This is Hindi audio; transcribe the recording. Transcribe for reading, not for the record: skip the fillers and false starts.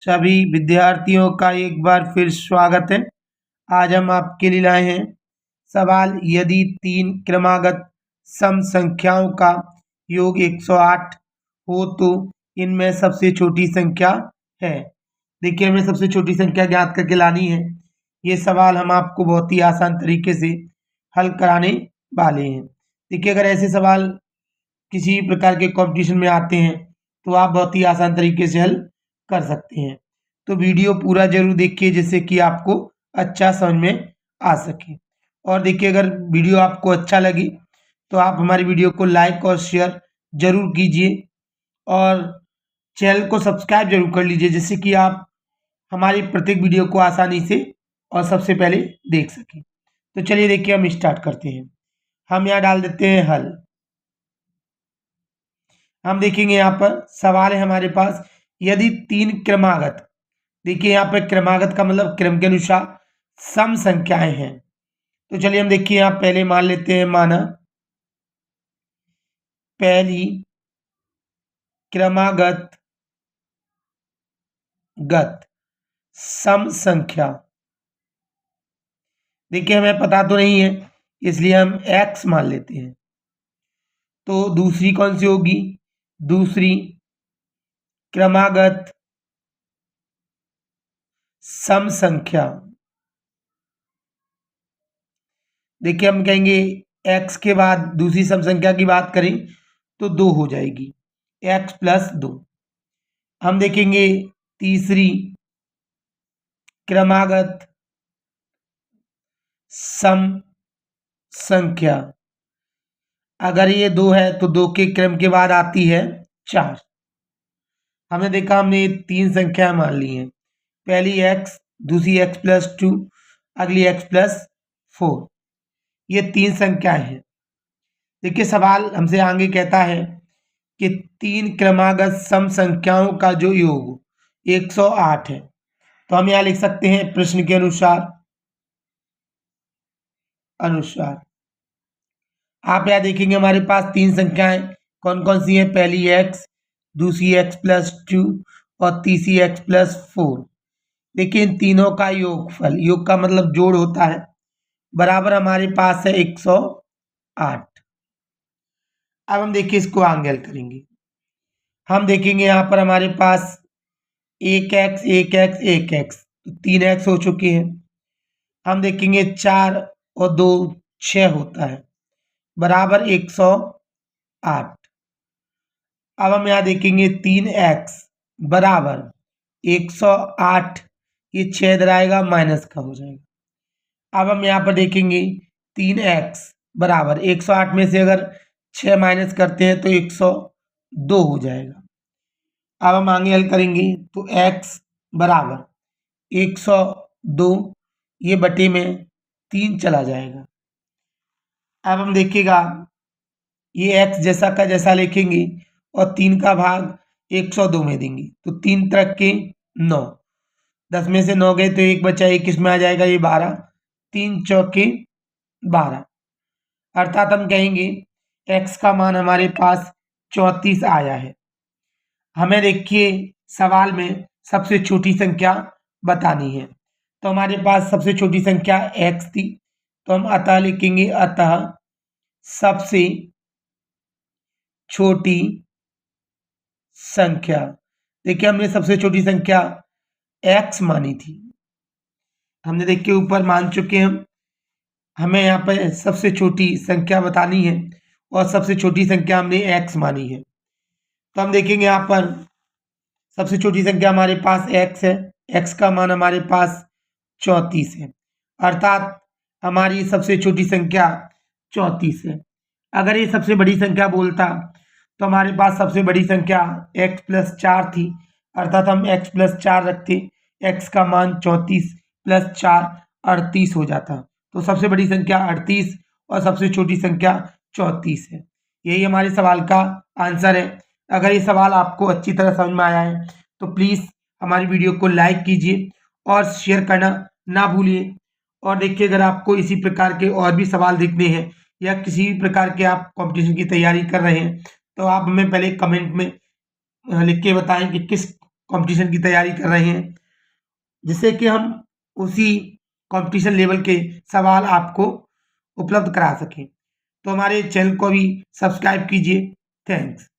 सभी विद्यार्थियों का एक बार फिर स्वागत है। आज हम आपके लिए लाए हैं सवाल, यदि तीन क्रमागत सम संख्याओं का योग 108 हो तो इनमें सबसे छोटी संख्या है। देखिए, हमें सबसे छोटी संख्या ज्ञात करके लानी है। ये सवाल हम आपको बहुत ही आसान तरीके से हल कराने वाले हैं। देखिए, अगर ऐसे सवाल किसी प्रकार के कंपटीशन में आते हैं तो आप बहुत ही आसान तरीके से हल कर सकते हैं। तो वीडियो पूरा जरूर देखिए जिससे कि आपको अच्छा समझ में आ सके। और देखिए, अगर वीडियो आपको अच्छा लगे तो आप हमारी वीडियो को लाइक और शेयर जरूर कीजिए और चैनल को सब्सक्राइब जरूर कर लीजिए जिससे कि आप हमारी प्रत्येक वीडियो को आसानी से और सबसे पहले देख सकें। तो चलिए देखिए, हम स्टार्ट करते हैं। हम यहाँ डाल देते हैं हल। हम देखेंगे यहाँ पर सवाल है हमारे पास, यदि तीन क्रमागत, देखिए यहाँ पर क्रमागत का मतलब क्रम के अनुसार सम संख्याएं हैं। तो चलिए हम देखिए, यहाँ पहले मान लेते हैं, माना पहली क्रमागत सम संख्या। देखिए, हमें पता तो नहीं है इसलिए हम x मान लेते हैं। तो दूसरी कौन सी होगी? दूसरी क्रमागत सम संख्या। देखिए, हम कहेंगे x के बाद दूसरी सम संख्या की बात करें तो 2 हो जाएगी, x प्लस 2। हम देखेंगे तीसरी क्रमागत सम संख्या। अगर ये 2 है तो 2 के क्रम के बाद आती है 4। हमने देखा, हमने 3 संख्या मान ली हैं, पहली x, दूसरी x प्लस 2, अगली x प्लस 4। ये 3 संख्याएं हैं। देखिए, सवाल हमसे आगे कहता है कि तीन क्रमागत सम संख्याओं का जो योग 108 है। तो हम यहाँ लिख सकते हैं प्रश्न के अनुसार आप यहाँ देखेंगे हमारे पास 3 संख्याएं कौन कौन सी हैं? पहली x, दूसरी x प्लस 2 और तीसरी x प्लस 4। देखिए, इन तीनों का योगफल, योग का मतलब जोड़ होता है, बराबर हमारे पास है 108। अब हम देखिए इसको आगे हल करेंगे। हम देखेंगे यहाँ पर हमारे पास 1x 1x 1x, तो 3x हो चुके हैं। हम देखेंगे 4 और 2 6 होता है, बराबर 108। अब हम यहाँ देखेंगे 3x बराबर 108, ये 6 इधर आएगा, माइनस का हो जाएगा। अब हम यहाँ पर देखेंगे 3x बराबर 108 में से अगर 6 माइनस करते हैं तो 102 हो जाएगा। अब हम आगे हल करेंगे तो x बराबर 102, ये बटे में 3 चला जाएगा। अब हम देखिएगा, ये x जैसा का जैसा लिखेंगे और 3 का भाग 102 में देंगे तो 3 तरह के 9, 10 में से 9 गए तो 1 बचा, 1 किसमें आ जाएगा? ये 12, 3 चौके 12। अर्थात हम कहेंगे x का मान हमारे पास 34 आया है। हमें देखिए सवाल में सबसे छोटी संख्या बतानी है, तो हमारे पास सबसे छोटी संख्या x थी, तो हम अतः लिखेंगे, अतः सबसे छोटी संख्या। देखिए, हमने सबसे छोटी संख्या x मानी थी, हमने देखिए ऊपर मान चुके हैं। हमें यहाँ पर सबसे छोटी संख्या बतानी है और सबसे छोटी संख्या हमने x मानी है। तो हम देखेंगे यहाँ पर सबसे छोटी संख्या हमारे पास x है, x का मान हमारे पास 34 है, अर्थात हमारी सबसे छोटी संख्या 34 है। अगर ये सबसे बड़ी संख्या बोलता तो हमारे पास सबसे बड़ी संख्या x प्लस 4 थी, अर्थात हम x प्लस 4 रखते, x का मान 34 प्लस 4 38 हो जाता। तो सबसे बड़ी संख्या 38 और सबसे छोटी संख्या 34 है। यही हमारे सवाल का आंसर है। अगर ये सवाल आपको अच्छी तरह समझ में आया है तो प्लीज़ हमारी वीडियो को लाइक कीजिए और शेयर करना ना भूलिए। और देखिए, अगर आपको इसी प्रकार के और भी सवाल देखने हैं या किसी भी प्रकार के आप कंपटीशन की तैयारी कर रहे हैं तो आप हमें पहले कमेंट में लिख के बताएं कि किस कंपटीशन की तैयारी कर रहे हैं, जिससे कि हम उसी कंपटीशन लेवल के सवाल आपको उपलब्ध करा सकें। तो हमारे चैनल को भी सब्सक्राइब कीजिए। थैंक्स।